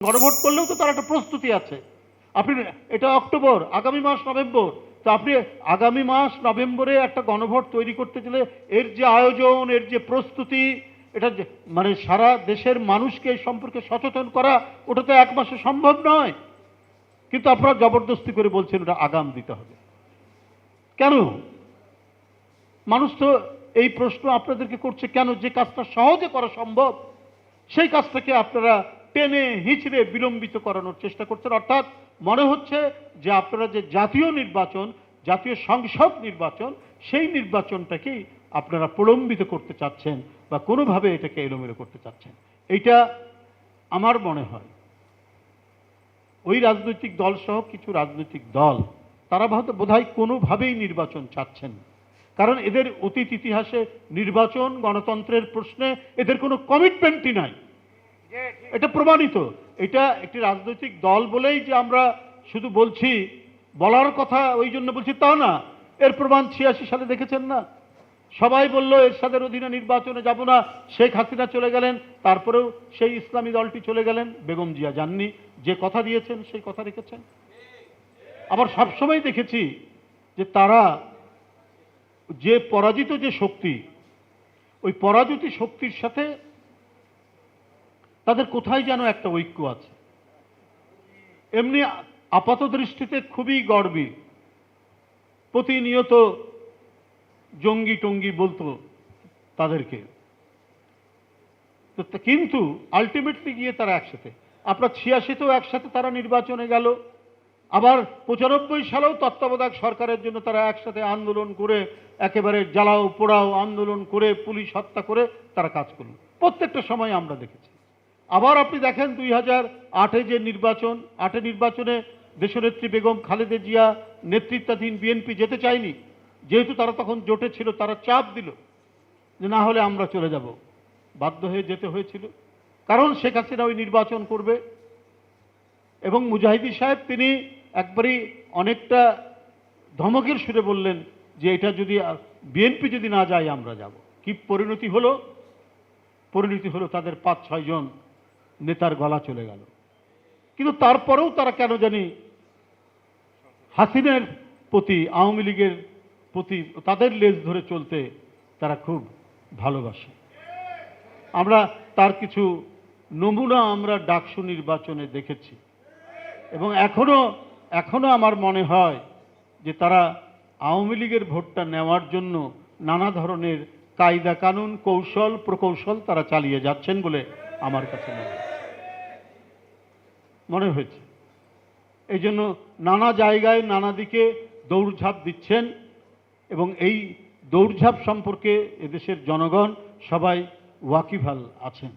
গণভোট করলেও তো তার একটা প্রস্তুতি আছে। আপনি এটা অক্টোবর, আগামী মাস নভেম্বর, তো আপনি আগামী মাস নভেম্বরে একটা গণভোট তৈরি করতে গেলে এর যে আয়োজন, এর যে প্রস্তুতি, এটা মানে সারা দেশের মানুষকে এই সম্পর্কে সচেতন করা, ওটা তো এক মাসে সম্ভব নয়। কিন্তু আপনারা জবরদস্তি করে বলছেন ওটা আগাম দিতে হবে কেন? মানুষ তো এই প্রশ্ন আপনাদেরকে করছে কেন, যে কাজটা সহজে করা সম্ভব সেই কাজটাকে আপনারা টেনে হিঁচড়ে বিলম্বিত করানোর চেষ্টা করছেন। অর্থাৎ মনে হচ্ছে যে আপনারা যে জাতীয় নির্বাচন, জাতীয় সংসদ নির্বাচন, সেই নির্বাচনটাকেই আপনারা প্রলম্বিত করতে চাচ্ছেন বা কোনোভাবে এটাকে এলোমেলো করতে চাচ্ছেন। এইটা আমার মনে হয় ওই রাজনৈতিক দল সহ কিছু রাজনৈতিক দল তারা বোধহয় কোনোভাবেই নির্বাচন চাচ্ছেন, কারণ এদের অতীত ইতিহাসে নির্বাচন গণতন্ত্রের প্রশ্নে এদের কোনো কমিটমেন্টই নাই। এটা প্রমাণিত। এটা একটি রাজনৈতিক দল বলেই যে আমরা শুধু বলছি, বলার কথা ওই জন্য বলছি তা না। এর প্রমাণ 86 সালে দেখেছেন না? সবাই বলল এরশাদের অধীনে নির্বাচনে যাব না, শেখ হাসিনা চলে গেলেন, তারপরেও সেই ইসলামী দলটি চলে গেলেন, বেগম জিয়া যাননি। যে কথা দিয়েছেন সেই কথা রেখেছেন। আবার সবসময় দেখেছি যে তারা যে পরাজিত যে শক্তি, ওই পরাজিত শক্তির সাথে তাদের কোথায় যেন একটা ঐক্য আছে। এমনি আপাত দৃষ্টিতে খুবই গর্বী, প্রতিনিয়ত জঙ্গি টঙ্গি বলতো তাদেরকে, কিন্তু আলটিমেটলি গিয়ে তারা একসাথে। আপনার 86তেও একসাথে তারা নির্বাচনে গেল, আবার 95 সালেও তত্ত্বাবধায়ক সরকারের জন্য তারা একসাথে আন্দোলন করে, একেবারে জ্বালাও পোড়াও আন্দোলন করে, পুলিশ হত্যা করে তারা কাজ করল। প্রত্যেকটা সময় আমরা দেখেছি। আবার আপনি দেখেন 2008-এ যে নির্বাচন, 8 নির্বাচনে দেশনেত্রী বেগম খালেদা জিয়া নেতৃত্বাধীন বিএনপি যেতে চায়নি, যেহেতু তারা তখন জোটে ছিল, তারা চাপ দিল যে না হলে আমরা চলে যাব, বাধ্য হয়ে যেতে হয়েছিল, কারণ শেখ হাসিনা ওই নির্বাচন করবে। এবং মুজাহিদি সাহেব তিনি একবারই অনেকটা ধমকের সুরে বললেন যে এটা যদি বিএনপি যদি না যায় আমরা যাব। কি পরিণতি হলো? পরিণতি হলো তাদের 5-6 জন নেতার গলা চলে গেল। কিন্তু তারপরেও তারা কেন জানি হাসিনার প্রতি, আওয়ামী লীগের প্রতি তাদের লেজ ধরে চলতে তারা খুব ভালোবাসে। আমরা তার কিছু নমুনা আমরা ডাকসু নির্বাচনে দেখেছি, এবং এখনো আমার মনে হয় যে তারা আওয়ামী লীগের ভোটটা নেওয়ার জন্য নানা ধরনের কায়দা কানুন, কৌশল প্রকৌশল তারা চালিয়ে যাচ্ছেন বলে আমার কাছে মনে হয়েছে। এই জন্য নানা জায়গায় নানা দিকে দৌড়ঝাঁপ দিচ্ছেন, এবং এই দৌড়ঝাঁপ সম্পর্কে এদেশের জনগণ সবাই ওয়াকিবহাল আছেন।